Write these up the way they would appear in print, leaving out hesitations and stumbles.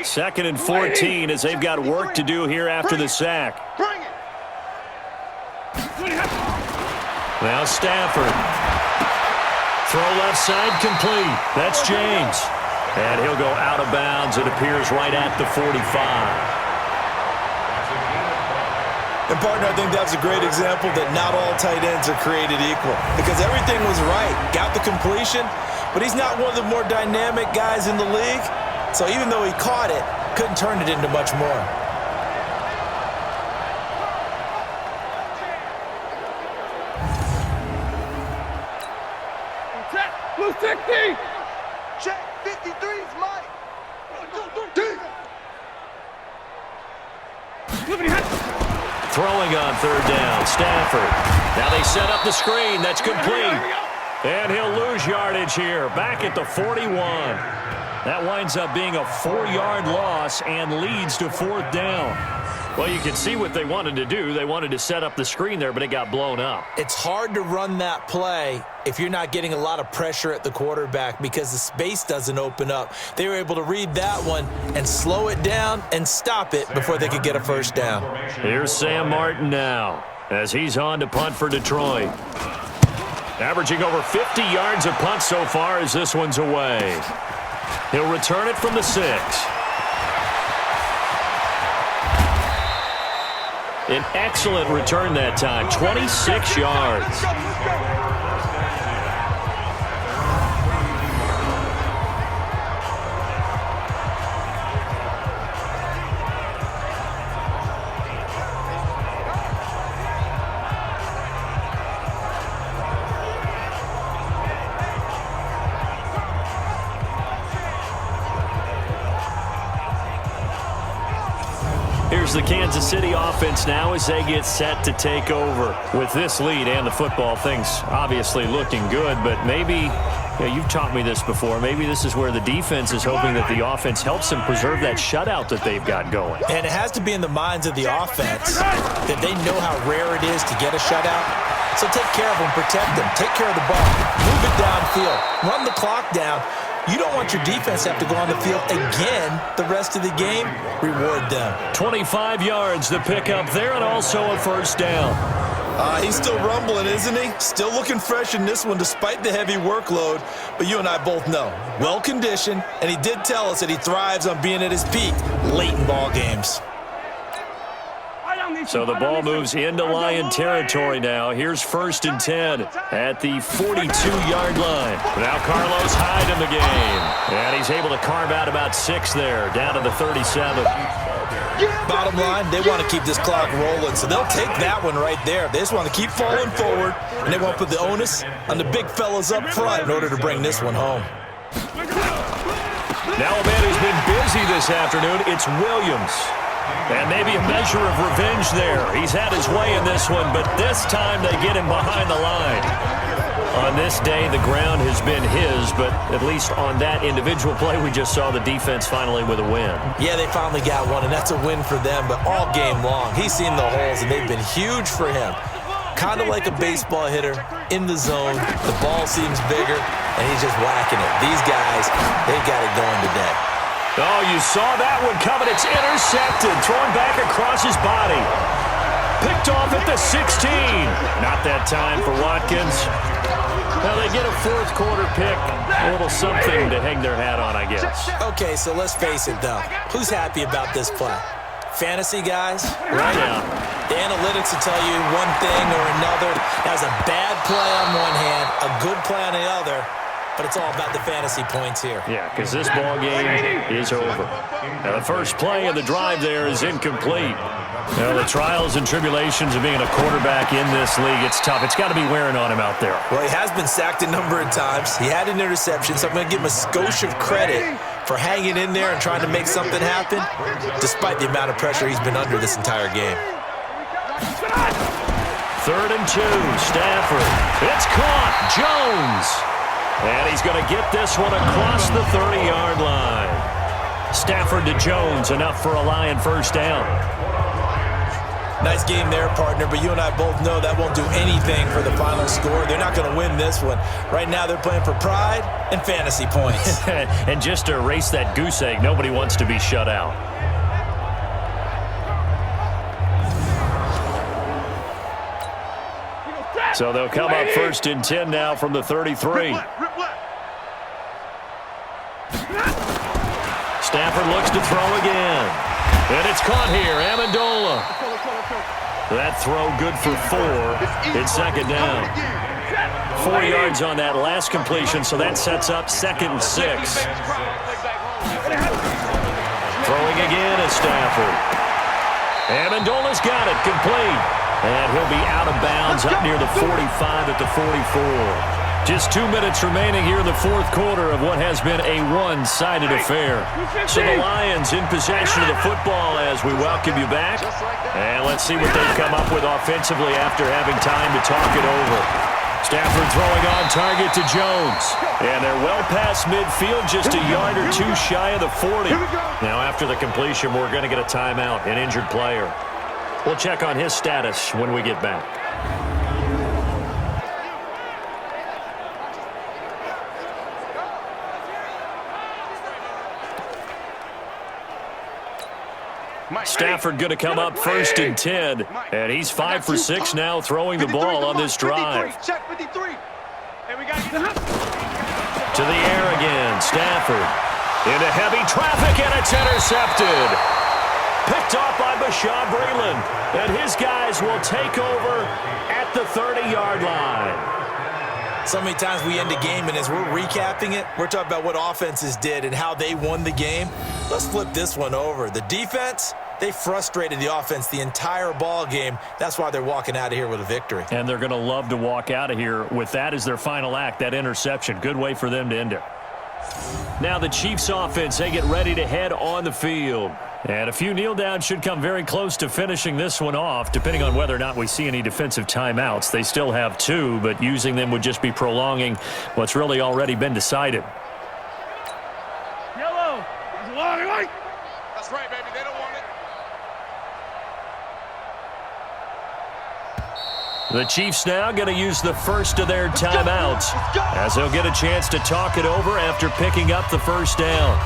Second and 14 as they've got work to do here after the sack. Now Stafford. Throw left side complete. That's James. And he'll go out of bounds. It appears right at the 45. And, partner, I think that's a great example that not all tight ends are created equal because everything was right. Got the completion, but he's not one of the more dynamic guys in the league. So even though he caught it, couldn't turn it into much more. Blue 60! Check 53's Mike! Throwing on third down, Stafford. Now they set up the screen. That's complete. And he'll lose yardage here. Back at the 41. That winds up being a 4-yard loss and leads to fourth down. Well, you can see what they wanted to do. They wanted to set up the screen there, but it got blown up. It's hard to run that play if you're not getting a lot of pressure at the quarterback because the space doesn't open up. They were able to read that one and slow it down and stop it before they could get a first down. Here's Sam Martin now as he's on to punt for Detroit. Averaging over 50 yards a punt so far as this one's away. He'll return it from the 6. An excellent return that time, 26 yards. Here's the Kansas City offense now as they get set to take over. With this lead and the football, things obviously looking good, but maybe, you've taught me this before, maybe this is where the defense is hoping that the offense helps them preserve that shutout that they've got going. And it has to be in the minds of the offense that they know how rare it is to get a shutout. So take care of them, protect them, take care of the ball, move it downfield, run the clock down. You don't want your defense to have to go on the field again the rest of the game. Reward them. 25 yards the pickup there and also a first down. He's still rumbling, isn't he? Still looking fresh in this one despite the heavy workload. But you and I both know, well-conditioned, and he did tell us that he thrives on being at his peak late in ball games. So the ball moves into Lion territory now. Here's 1st and 10 at the 42-yard line. Now Carlos Hyde in the game. And he's able to carve out about 6 there, down to the 37. Bottom line, they want to keep this clock rolling, so they'll take that one right there. They just want to keep falling forward, and they want to put the onus on the big fellas up front in order to bring this one home. Now a man who's been busy this afternoon, it's Williams. And maybe a measure of revenge there. He's had his way in this one, but this time they get him behind the line. On this day, the ground has been his, but at least on that individual play, we just saw the defense finally with a win. Yeah, they finally got one, and that's a win for them, but all game long, he's seen the holes, and they've been huge for him. Kind of like a baseball hitter in the zone. The ball seems bigger, and he's just whacking it. These guys, they've got it going today. Oh, you saw that one coming. It's intercepted. Thrown back across his body. Picked off at the 16. Not that time for Watkins. Now they get a fourth quarter pick. A little something to hang their hat on, I guess. Okay, so let's face it, though. Who's happy about this play? Fantasy guys, right? Yeah. The analytics will tell you one thing or another. That was a bad play on one hand, a good play on the other. But it's all about the fantasy points here. Yeah, because this ball game is over. Now the first play of the drive there is incomplete. Now the trials and tribulations of being a quarterback in this league, it's tough. It's got to be wearing on him out there. Well, he has been sacked a number of times. He had an interception, so I'm going to give him a skosh of credit for hanging in there and trying to make something happen, despite the amount of pressure he's been under this entire game. 3rd and 2, Stafford. It's caught. Jones. And he's going to get this one across the 30-yard line. Stafford to Jones, enough for a Lion first down. Nice game there, partner, but you and I both know that won't do anything for the final score. They're not going to win this one. Right now they're playing for pride and fantasy points. And just to erase that goose egg, nobody wants to be shut out. So they'll come up 1st and 10 now from the 33. Stafford looks to throw again. And it's caught here, Amendola. That throw good for 4. It's 2nd down. 4 yards on that last completion, so that sets up 2nd and 6. Throwing again is Stafford. Amendola's got it, complete. And he'll be out of bounds up near the 45 at the 44. Just 2 minutes remaining here in the 4th quarter of what has been a one-sided affair. So the Lions in possession of the football as we welcome you back. And let's see what they've come up with offensively after having time to talk it over. Stafford throwing on target to Jones. And they're well past midfield, just a yard or 2 shy of the 40. Now after the completion, we're going to get a timeout, an injured player. We'll check on his status when we get back. Stafford going to come up 1st and 10, and he's 5 for 6 now throwing the ball on this drive. Check 53. And we got To the air again, Stafford into heavy traffic, and it's intercepted. Picked off by Bashaud Breeland, and his guys will take over at the 30-yard line. So many times we end a game, and as we're recapping it, we're talking about what offenses did and how they won the game. Let's flip this one over. The defense, they frustrated the offense the entire ball game. That's why they're walking out of here with a victory. And they're going to love to walk out of here with that as their final act, that interception. Good way for them to end it. Now the Chiefs offense, they get ready to head on the field. And a few kneel downs should come very close to finishing this one off, depending on whether or not we see any defensive timeouts. They still have 2, but using them would just be prolonging what's really already been decided. Yellow. That's right, baby. They don't want it. The Chiefs now going to use the first of their timeouts as they'll get a chance to talk it over after picking up the 1st down.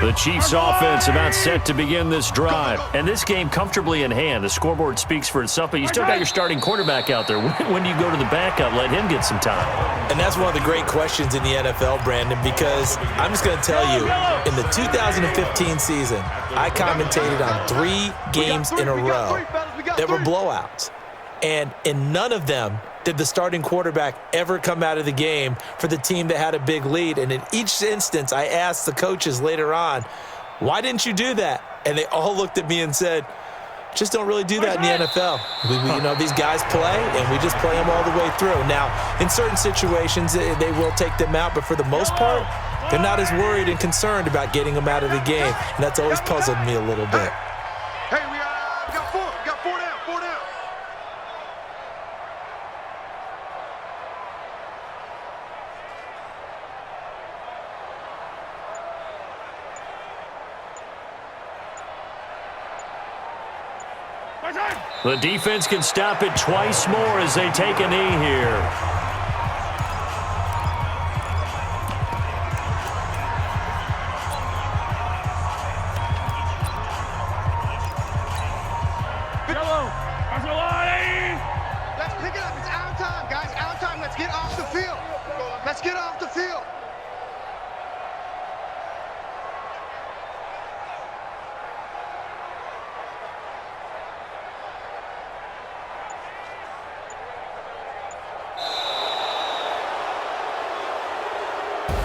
The Chiefs offense about set to begin this drive. And this game comfortably in hand. The scoreboard speaks for itself, but you still got your starting quarterback out there. When do you go to the backup? Let him get some time. And that's one of the great questions in the NFL, Brandon, because I'm just going to tell you, in the 2015 season, I commentated on 3 games in a row that were blowouts. And in none of them did the starting quarterback ever come out of the game for the team that had a big lead. And in each instance, I asked the coaches later on, why didn't you do that? And they all looked at me and said, just don't really do that in the NFL. These guys play, and we just play them all the way through. Now, in certain situations, they will take them out, but for the most part, they're not as worried and concerned about getting them out of the game. And that's always puzzled me a little bit. Hey, we got 4. Got 4 down. 4 down. The defense can stop it twice more as they take a knee here. Let's pick it up. It's out of time, guys. Out of time. Let's get off the field. Let's get off the field.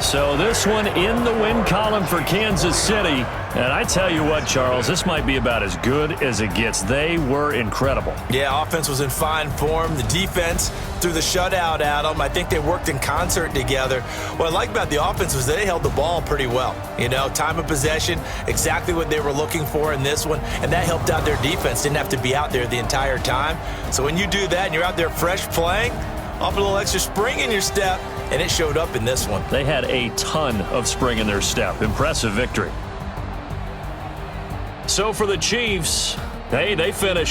So this one in the win column for Kansas City. And I tell you what, Charles, this might be about as good as it gets. They were incredible. Yeah, offense was in fine form. The defense threw the shutout at them. I think they worked in concert together. What I like about the offense was they held the ball pretty well. Time of possession, exactly what they were looking for in this one, and that helped out their defense. Didn't have to be out there the entire time. So when you do that and you're out there fresh playing, off a little extra spring in your step, and it showed up in this one. They had a ton of spring in their step. Impressive victory. So for the Chiefs, hey, they finish